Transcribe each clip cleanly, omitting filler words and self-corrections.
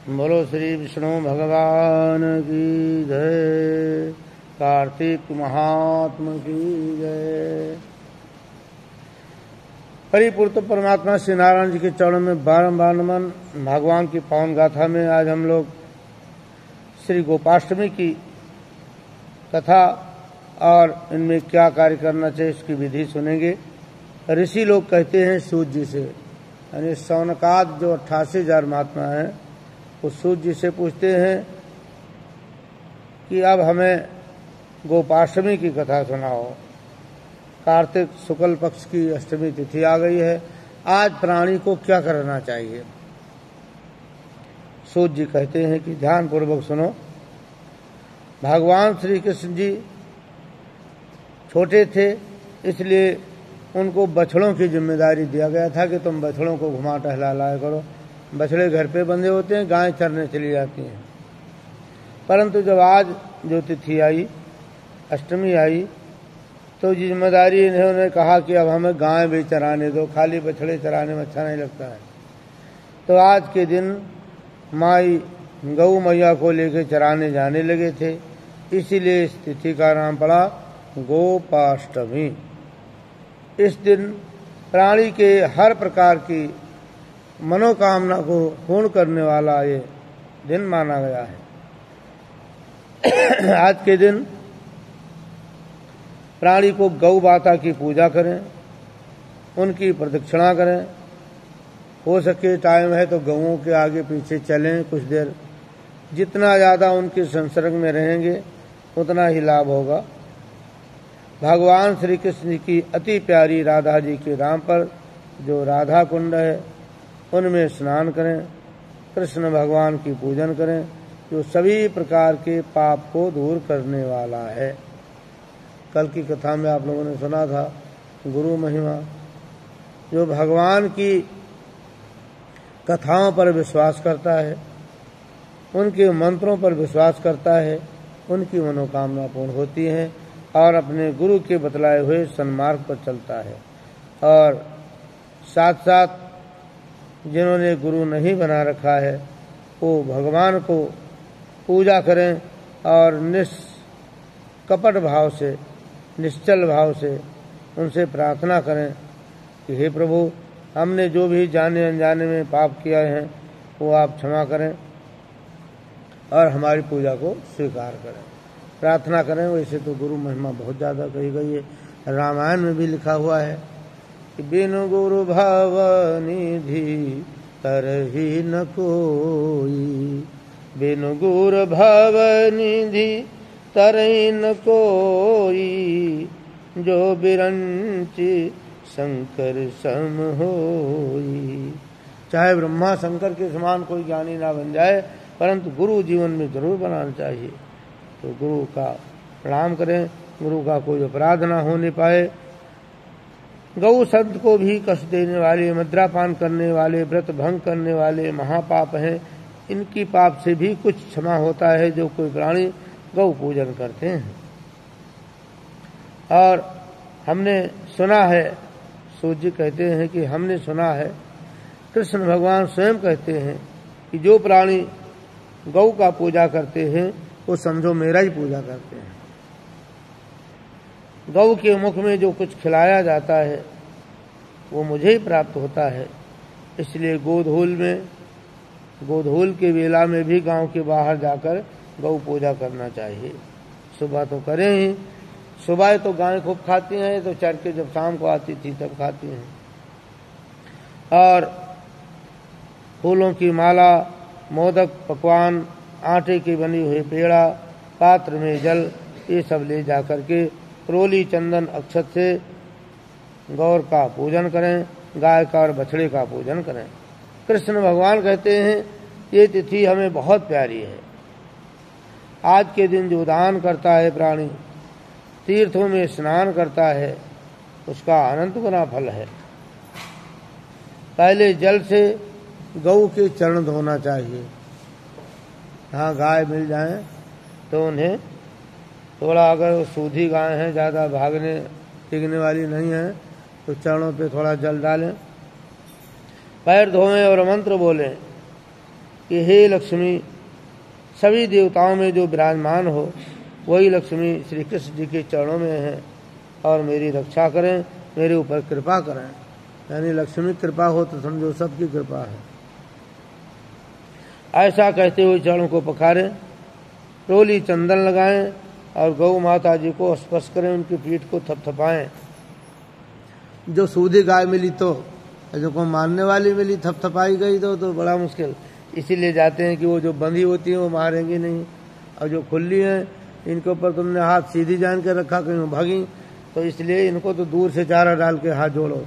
बोलो श्री विष्णु भगवान की जय, कार्तिक महात्मा की जय। परिपूर्ण परमात्मा श्री नारायण जी के चरणों में बारंबार नमन। भगवान की पावन गाथा में आज हम लोग श्री गोपाष्टमी की कथा और इनमें क्या कार्य करना चाहिए इसकी विधि सुनेंगे। ऋषि लोग कहते हैं सूर्य जी से, यानी शौनकाद जो 88,000 महात्मा हैं वो सूर्य जी से पूछते हैं कि अब हमें गोपाष्टमी की कथा सुनाओ। कार्तिक शुक्ल पक्ष की अष्टमी तिथि आ गई है, आज प्राणी को क्या करना चाहिए। सूर्य जी कहते हैं कि ध्यान पूर्वक सुनो। भगवान श्री कृष्ण जी छोटे थे, इसलिए उनको बछड़ों की जिम्मेदारी दिया गया था कि तुम बछड़ों को घुमा टहला लाया करो। बछड़े घर पे बंधे होते हैं, गायें चरने चली जाती हैं। परंतु जब आज जो तिथि आई, अष्टमी आई, तो जिम्मेदारी इन्होंने कहा कि अब हमें गायें भी चराने दो, खाली बछड़े चराने में अच्छा नहीं लगता है। तो आज के दिन माई गौ मैया को लेकर चराने जाने लगे थे, इसीलिए इस तिथि का नाम पड़ा गोपाष्टमी। इस दिन प्राणी के हर प्रकार की मनोकामना को पूर्ण करने वाला ये दिन माना गया है। आज के दिन प्राणी को गौ माता की पूजा करें, उनकी प्रदक्षिणा करें। हो सके टाइम है तो गौओं के आगे पीछे चलें कुछ देर। जितना ज़्यादा उनके संसर्ग में रहेंगे उतना ही लाभ होगा। भगवान श्री कृष्ण की अति प्यारी राधा जी के नाम पर जो राधा कुंड है उनमें स्नान करें, कृष्ण भगवान की पूजन करें, जो सभी प्रकार के पाप को दूर करने वाला है। कल की कथा में आप लोगों ने सुना था गुरु महिमा। जो भगवान की कथाओं पर विश्वास करता है, उनके मंत्रों पर विश्वास करता है, उनकी मनोकामना पूर्ण होती है और अपने गुरु के बतलाए हुए सन्मार्ग पर चलता है। और साथ साथ जिन्होंने गुरु नहीं बना रखा है वो भगवान को पूजा करें और निष्कपट भाव से, निश्चल भाव से उनसे प्रार्थना करें कि हे प्रभु, हमने जो भी जाने अनजाने में पाप किया है वो आप क्षमा करें और हमारी पूजा को स्वीकार करें, प्रार्थना करें। वैसे तो गुरु महिमा बहुत ज़्यादा कही गई है, रामायण में भी लिखा हुआ है कि बिनु गुरु भाव निधि तरहि न कोई, बिनु गुरु भाव निधि तरहि न कोई, जो बिरंचि शंकर सम होई। चाहे ब्रह्मा शंकर के समान कोई ज्ञानी ना बन जाए, परंतु गुरु जीवन में जरूर बनाना चाहिए। तो गुरु का प्रणाम करें, गुरु का कोई अपराध ना होने पाए। गौ संत को भी कष्ट देने वाले, मद्रापान करने वाले, व्रत भंग करने वाले महापाप हैं। इनकी पाप से भी कुछ क्षमा होता है जो कोई प्राणी गौ पूजन करते हैं। और हमने सुना है, सूर्य जी कहते हैं कि हमने सुना है, कृष्ण भगवान स्वयं कहते हैं कि जो प्राणी गौ का पूजा करते हैं वो समझो मेरा ही पूजा करते हैं। गौ के मुख में जो कुछ खिलाया जाता है वो मुझे ही प्राप्त होता है। इसलिए गोधूल के वेला में भी गांव के बाहर जाकर गौ पूजा करना चाहिए। सुबह तो करें ही, सुबह तो गाय खूब खाती हैं, तो चर के जब शाम को आती थी तब खाती हैं। और फूलों की माला, मोदक, पकवान, आटे की बनी हुई पेड़ा, पात्र में जल, ये सब ले जा करके रोली, चंदन, अक्षत से गौर का पूजन करें, गाय का और बछड़े का पूजन करें। कृष्ण भगवान कहते हैं ये तिथि हमें बहुत प्यारी है। आज के दिन जो दान करता है प्राणी, तीर्थों में स्नान करता है, उसका अनंत गुना फल है। पहले जल से गौ के चरण धोना चाहिए। हाँ, गाय मिल जाए तो उन्हें थोड़ा, अगर सूधी गाय हैं, ज़्यादा भागने टिकने वाली नहीं है, तो चरणों पे थोड़ा जल डालें, पैर धोएं और मंत्र बोलें कि हे लक्ष्मी, सभी देवताओं में जो विराजमान हो वही लक्ष्मी श्री कृष्ण जी के चरणों में है और मेरी रक्षा करें, मेरे ऊपर कृपा करें। यानी लक्ष्मी कृपा हो तो समझो सबकी कृपा है। ऐसा कहते हुए चरणों को पखारें, रोली चंदन लगाएं और गौ माता जी को स्पर्श करें, उनकी पीठ को थपथपाएं। जो सूधी गाय मिली तो जो को मारने वाली मिली थपथपाई गई तो बड़ा मुश्किल। इसीलिए जाते हैं कि वो जो बंधी होती है वो मारेंगी नहीं, और जो खुली हैं इनके ऊपर तुमने हाथ सीधी जान के रखा, कहीं वो भागी, तो इसलिए इनको तो दूर से चारा डाल के हाथ जोड़ो,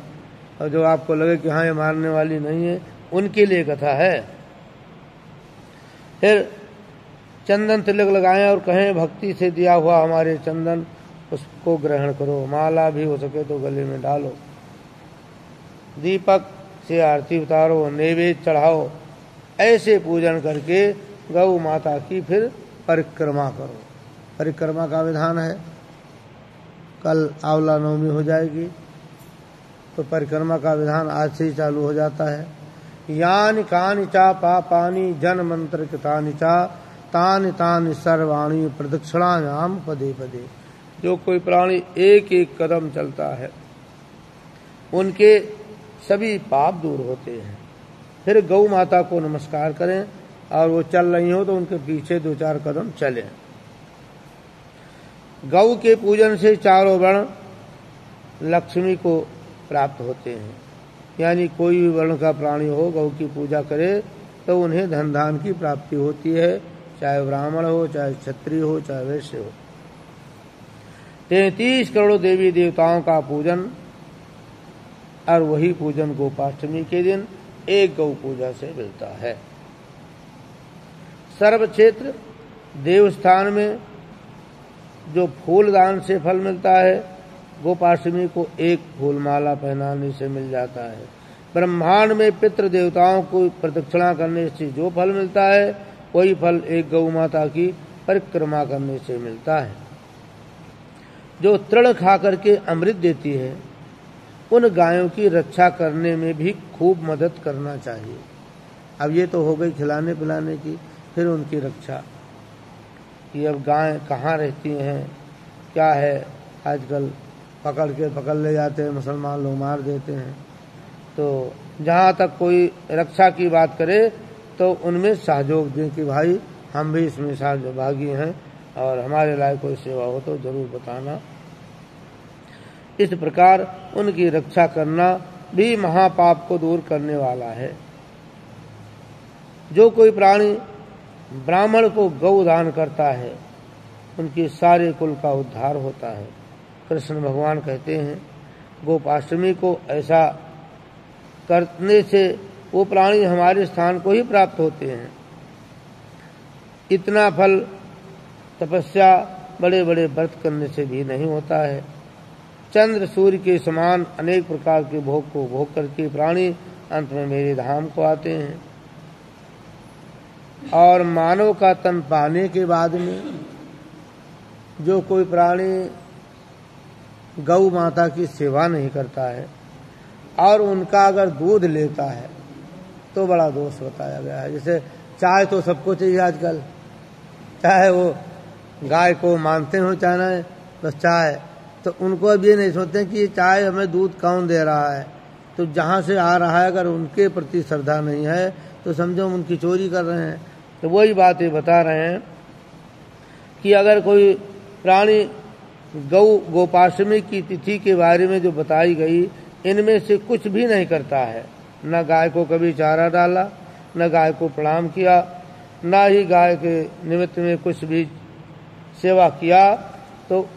और जो आपको लगे कि हाँ ये मारने वाली नहीं है उनके लिए कथा है। फिर चंदन तिलक लगाएं और कहें, भक्ति से दिया हुआ हमारे चंदन उसको ग्रहण करो, माला भी हो सके तो गले में डालो, दीपक से आरती उतारो, नैवेद्य चढ़ाओ। ऐसे पूजन करके गौ माता की फिर परिक्रमा करो। परिक्रमा का विधान है, कल आंवला नवमी हो जाएगी तो परिक्रमा का विधान आज से ही चालू हो जाता है। यानि कानि चा पापानि जन मंत्र कृतानि चा तानि तानि सर्वाणि प्रदक्षिणायाम पदे पदे। जो कोई प्राणी एक एक कदम चलता है उनके सभी पाप दूर होते हैं। फिर गौ माता को नमस्कार करें और वो चल रही हो तो उनके पीछे 2-4 कदम चलें। गौ के पूजन से चारों वर्ण लक्ष्मी को प्राप्त होते हैं। यानी कोई भी वर्ण का प्राणी हो गौ की पूजा करे तो उन्हें धन धान की प्राप्ति होती है, चाहे ब्राह्मण हो, चाहे क्षत्रिय हो, चाहे वैश्य हो। 33 करोड़ देवी देवताओं का पूजन, और वही पूजन गोपाष्टमी के दिन एक गौ पूजा से मिलता है। सर्व क्षेत्र देवस्थान में जो फूल दान से फल मिलता है, गोपाष्टमी को एक फूलमाला पहनाने से मिल जाता है। ब्रह्मांड में पितृ देवताओं को प्रदक्षिणा करने से जो फल मिलता है वही फल एक गौ माता की परिक्रमा करने से मिलता है। जो तृण खा करके अमृत देती है उन गायों की रक्षा करने में भी खूब मदद करना चाहिए। अब ये तो हो गई खिलाने पिलाने की, फिर उनकी रक्षा कि अब गाय कहाँ रहती हैं, क्या है, आजकल पकड़ ले जाते हैं, मुसलमान लोग मार देते हैं। तो जहाँ तक कोई रक्षा की बात करे तो उनमें सहयोग दें कि भाई हम भी इसमें सहभागी हैं और हमारे लायक कोई सेवा हो तो जरूर बताना। इस प्रकार उनकी रक्षा करना भी महापाप को दूर करने वाला है। जो कोई प्राणी ब्राह्मण को गौ दान करता है उनके सारे कुल का उद्धार होता है। कृष्ण भगवान कहते हैं गोपाष्टमी को ऐसा करने से वो प्राणी हमारे स्थान को ही प्राप्त होते हैं। इतना फल तपस्या बड़े बड़े व्रत करने से भी नहीं होता है। चंद्र सूर्य के समान अनेक प्रकार के भोग को भोग करके प्राणी अंत में मेरे धाम को आते हैं। और मानव का तन पाने के बाद में जो कोई प्राणी गौ माता की सेवा नहीं करता है और उनका अगर दूध लेता है तो बड़ा दोष बताया गया है। जैसे चाय तो सबको चाहिए आजकल, चाहे वो गाय को मानते हो चाहे ना, बस चाय, तो उनको अब ये नहीं सोचते कि ये चाय हमें दूध कौन दे रहा है। तो जहाँ से आ रहा है अगर उनके प्रति श्रद्धा नहीं है तो समझो उनकी चोरी कर रहे हैं। तो वही बात ये बता रहे हैं कि अगर कोई प्राणी गोपाष्टमी की तिथि के बारे में जो बताई गई इनमें से कुछ भी नहीं करता है, न गाय को कभी चारा डाला, न गाय को प्रणाम किया, न ही गाय के निमित्त में कुछ भी सेवा किया, तो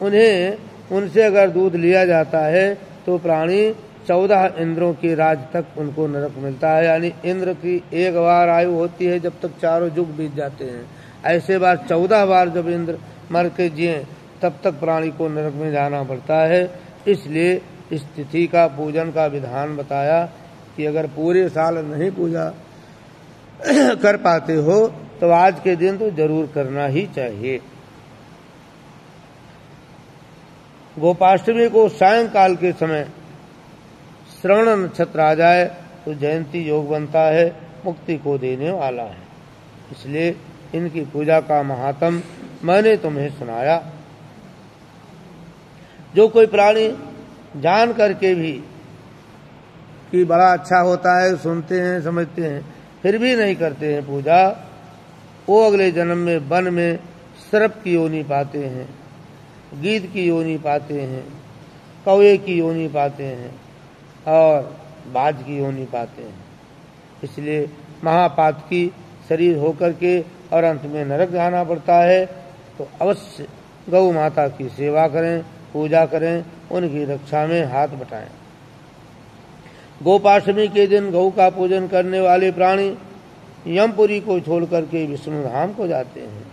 उनसे अगर दूध लिया जाता है तो प्राणी 14 इंद्रों के राज तक उनको नरक मिलता है। यानी इंद्र की एक बार आयु होती है जब तक चारों युग बीत जाते हैं, ऐसे बार 14 बार जब इंद्र मर के जिए तब तक प्राणी को नरक में जाना पड़ता है। इसलिए इस तिथि का पूजन का विधान बताया कि अगर पूरे साल नहीं पूजा कर पाते हो तो आज के दिन तो जरूर करना ही चाहिए। गोपाष्टमी को सायंकाल के समय श्रवण नक्षत्र आ जाए तो जयंती योग बनता है, मुक्ति को देने वाला है। इसलिए इनकी पूजा का महात्म मैंने तुम्हें सुनाया। जो कोई प्राणी जान करके भी कि बड़ा अच्छा होता है, सुनते हैं समझते हैं, फिर भी नहीं करते हैं पूजा, वो अगले जन्म में वन में सर्प की योनि पाते हैं, गीद की योनि पाते हैं, कौवे की योनि पाते हैं और बाज की योनि पाते हैं। इसलिए महापातकी शरीर होकर के और अंत में नरक जाना पड़ता है। तो अवश्य गौ माता की सेवा करें, पूजा करें, उनकी रक्षा में हाथ बटाएं। गोपाष्टमी के दिन गौ का पूजन करने वाले प्राणी यमपुरी को छोड़ करके विष्णु धाम को जाते हैं।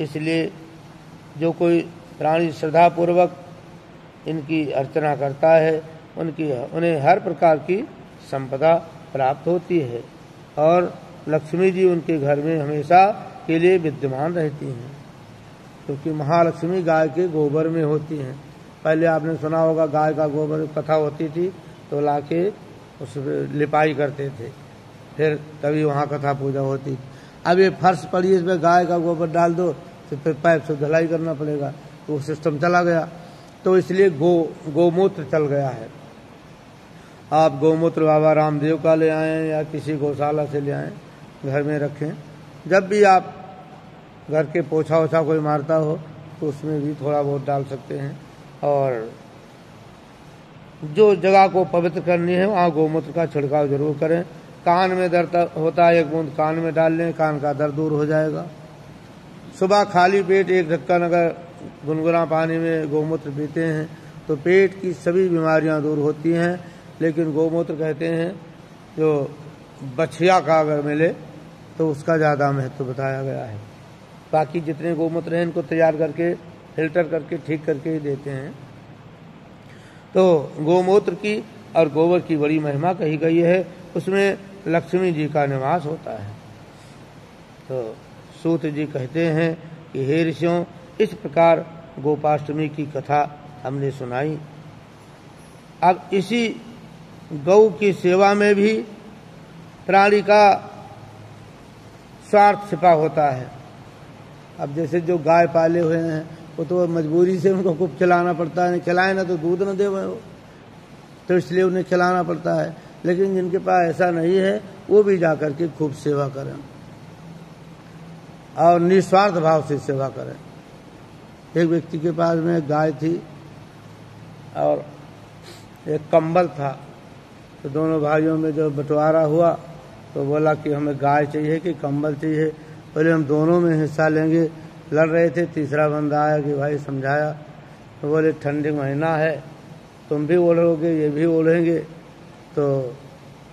इसलिए जो कोई प्राणी श्रद्धा पूर्वक इनकी अर्चना करता है उन्हें हर प्रकार की संपदा प्राप्त होती है और लक्ष्मी जी उनके घर में हमेशा के लिए विद्यमान रहती हैं, क्योंकि महालक्ष्मी गाय के गोबर में होती हैं। पहले आपने सुना होगा गाय का गोबर कथा होती थी तो लाके उस लिपाई करते थे, फिर तभी वहाँ कथा पूजा होती। अब ये फर्श पड़ी इसमें गाय का गोबर डाल दो तो फिर पाइप से धुलाई करना पड़ेगा, तो वो सिस्टम चला गया। तो इसलिए गोमूत्र चल गया है। आप गोमूत्र बाबा रामदेव का ले आएं या किसी गौशाला से ले आएं, घर में रखें। जब भी आप घर के पोछा ओछा कोई मारता हो तो उसमें भी थोड़ा बहुत डाल सकते हैं। और जो जगह को पवित्र करनी है वहाँ गोमूत्र का छिड़काव जरूर करें। कान में दर्द होता है, एक बूंद कान में डाल लें, कान का दर्द दूर हो जाएगा। सुबह खाली पेट एक ढक्कन अगर गुनगुना पानी में गोमूत्र पीते हैं तो पेट की सभी बीमारियां दूर होती हैं। लेकिन गोमूत्र कहते हैं जो बछिया का अगर मिले तो उसका ज़्यादा महत्व बताया गया है। बाकी जितने गोमूत्र हैं इनको तैयार करके फिल्टर करके ठीक करके ही देते हैं। तो गोमूत्र की और गोबर की बड़ी महिमा कही गई है, उसमें लक्ष्मी जी का निवास होता है। तो सूत जी कहते हैं कि हे ऋषियों, इस प्रकार गोपाष्टमी की कथा हमने सुनाई। अब इसी गौ की सेवा में भी प्राणी का स्वार्थ छिपा होता है। अब जैसे जो गाय पाले हुए हैं वो तो मजबूरी से उनको खूब खिलाना पड़ता है, खिलाए ना तो दूध न दे वो, तो इसलिए उन्हें खिलाना पड़ता है। लेकिन जिनके पास ऐसा नहीं है वो भी जाकर के खूब सेवा करें और निस्वार्थ भाव से सेवा करें। एक व्यक्ति के पास में एक गाय थी और एक कंबल था, तो दोनों भाइयों में जो बंटवारा हुआ तो बोला कि हमें गाय चाहिए कि कंबल चाहिए। बोले हम दोनों में हिस्सा लेंगे। लड़ रहे थे, तीसरा बंदा आया कि भाई समझाया, तो बोले ठंडी महीना है, तुम भी ओढ़ोगे ये भी ओढ़ेंगे, तो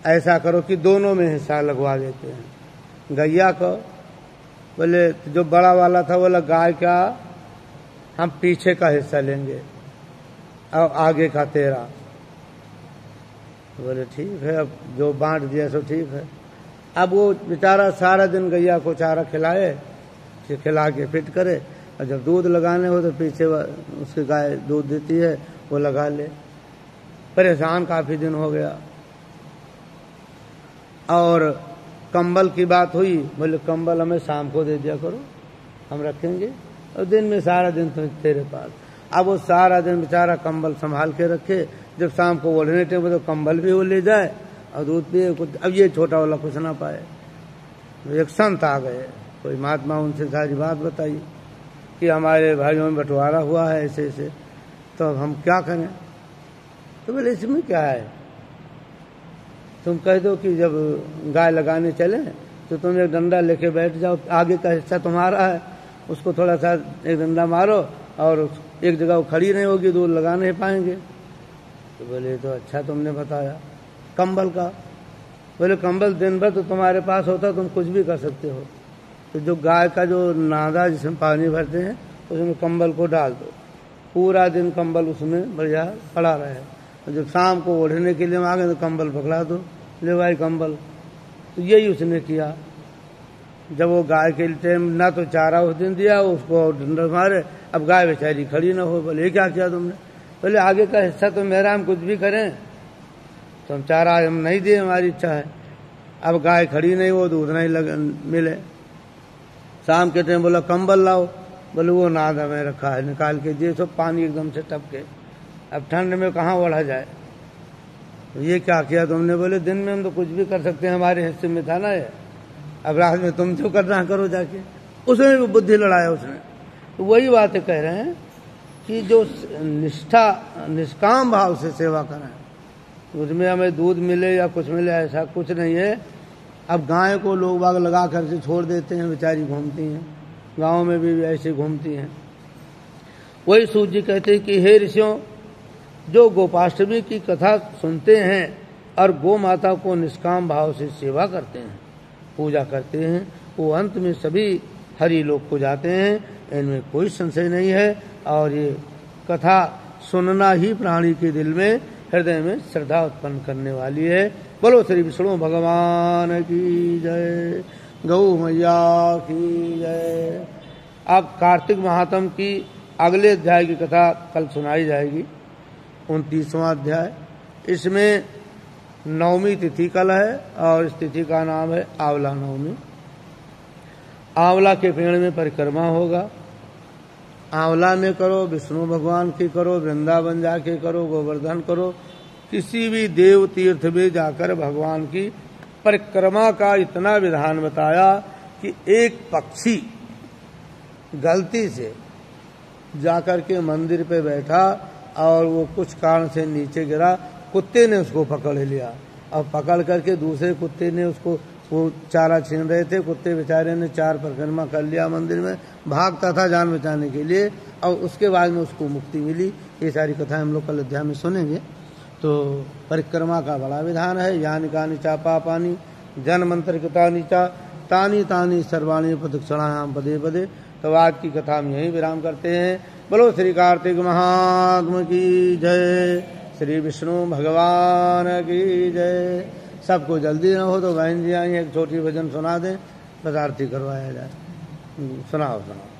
ऐसा करो कि दोनों में हिस्सा लगवा देते हैं। गैया को बोले जो बड़ा वाला था बोला गाय का हम पीछे का हिस्सा लेंगे और आगे का तेरा। बोले ठीक है, अब जो बांट दिया सो ठीक है। अब वो बेचारा सारा दिन गैया को चारा खिलाए, खिला के फिट करे, और जब दूध लगाने हो तो पीछे उसकी गाय दूध देती है वो लगा ले। परेशान काफी दिन हो गया। और कंबल की बात हुई, बोले कंबल हमें शाम को दे दिया करो, हम रखेंगे, और दिन में सारा दिन तो तेरे पास। अब वो सारा दिन बेचारा कंबल संभाल के रखे, जब शाम को ओढ़ने टेम तो कंबल भी वो ले जाए और दूध पिए कुछ। अब ये छोटा वाला कुछ ना पाए। एक संत आ गए, कोई महात्मा, उनसे सारी बात बताई कि हमारे भाइयों में बंटवारा हुआ है ऐसे ऐसे, तो अब हम क्या करें। तो बोले इसमें क्या है, तुम कह दो कि जब गाय लगाने चले तो तुम एक डंडा लेके बैठ जाओ, आगे का हिस्सा तुम्हारा है, उसको थोड़ा सा एक डंडा मारो और एक जगह वो खड़ी नहीं होगी, दूध लगा नहीं पाएंगे। तो बोले तो अच्छा तुमने बताया। कंबल का, बोले कंबल दिन भर तो तुम्हारे पास होता, तुम कुछ भी कर सकते हो। तो जो गाय का जो नादा जिसमें पानी भरते हैं उसमें कंबल को डाल दो, पूरा दिन कंबल उसमें बढ़िया पड़ा रहे। और जब शाम को ओढ़ने के लिए मांगे तो कंबल पकड़ा दो, ले भाई कंबल। तो यही उसने किया। जब वो गाय के टाइम ना तो चारा उस दिन दिया, उसको डंडा मारे, अब गाय बेचारी खड़ी ना हो। बोले क्या किया तुमने। बोले आगे का हिस्सा तो मेरा, हम कुछ भी करें तो हम चारा हम नहीं दिए, हमारी इच्छा है। अब गाय खड़ी नहीं, वो दूध नहीं मिले, शाम के टाइम बोला कंबल लाओ, बोले वो नाद हमें रखा है, निकाल के दिए, सब पानी एकदम से टपके। अब ठंड में कहाँ ओढ़ा जाए, तो ये क्या किया तुमने? बोले दिन में हम तो कुछ भी कर सकते हैं, हमारे हिस्से में था ना ये, अब रात में तुम जो करना करो जाके। उसमें भी बुद्धि लड़ाया उसने। तो वही बातें कह रहे हैं कि जो निष्ठा निष्काम भाव से सेवा करें, उसमें हमें दूध मिले या कुछ मिले ऐसा कुछ नहीं है। अब गाय को लोग बाग लगा करके छोड़ देते हैं, बेचारी घूमती हैं, गाँव में भी ऐसे घूमती हैं। वही सूत जी कहते हैं कि हे ऋषियों, जो गोपाष्टमी की कथा सुनते हैं और गो माता को निष्काम भाव से सेवा करते हैं, पूजा करते हैं, वो अंत में सभी हरि लोक को जाते हैं, इनमें कोई संशय नहीं है। और ये कथा सुनना ही प्राणी के दिल में, हृदय में श्रद्धा उत्पन्न करने वाली है। बोलो श्री विष्णु भगवान की जय, गौ मैया की जय। अब कार्तिक महात्म की अगले अध्याय की कथा कल सुनाई जाएगी, 29वां अध्याय। इसमें नवमी तिथि कल है और इस तिथि का नाम है आंवला नवमी। आंवला के पेड़ में परिक्रमा होगा, आंवला में करो, विष्णु भगवान की करो, वृंदावन जाके करो, गोवर्धन करो, किसी भी देव तीर्थ में जाकर भगवान की परिक्रमा का इतना विधान बताया कि एक पक्षी गलती से जाकर के मंदिर पे बैठा और वो कुछ कारण से नीचे गिरा, कुत्ते ने उसको पकड़ लिया और पकड़ करके दूसरे कुत्ते ने उसको, वो चारा छीन रहे थे, कुत्ते बेचारे ने 4 परिक्रमा कर लिया मंदिर में, भागता था जान बचाने के लिए, और उसके बाद में उसको मुक्ति मिली। ये सारी कथाएं हम लोग कल अध्याय में सुनेंगे। तो परिक्रमा का बड़ा विधान है। यानी कानी चा पापानी जन मंत्र कृतानि चा तानी तानी सर्वाणी प्रदक्षिणायाम पदे पदे। तो आज की कथा में यही विराम करते हैं। बोलो श्री कार्तिक महात्मा की जय, श्री विष्णु भगवान की जय। सबको जल्दी न हो तो बहन जी आई एक छोटी भजन सुना दें, बस आरती करवाया जाए। सुनाओ सुनाओ।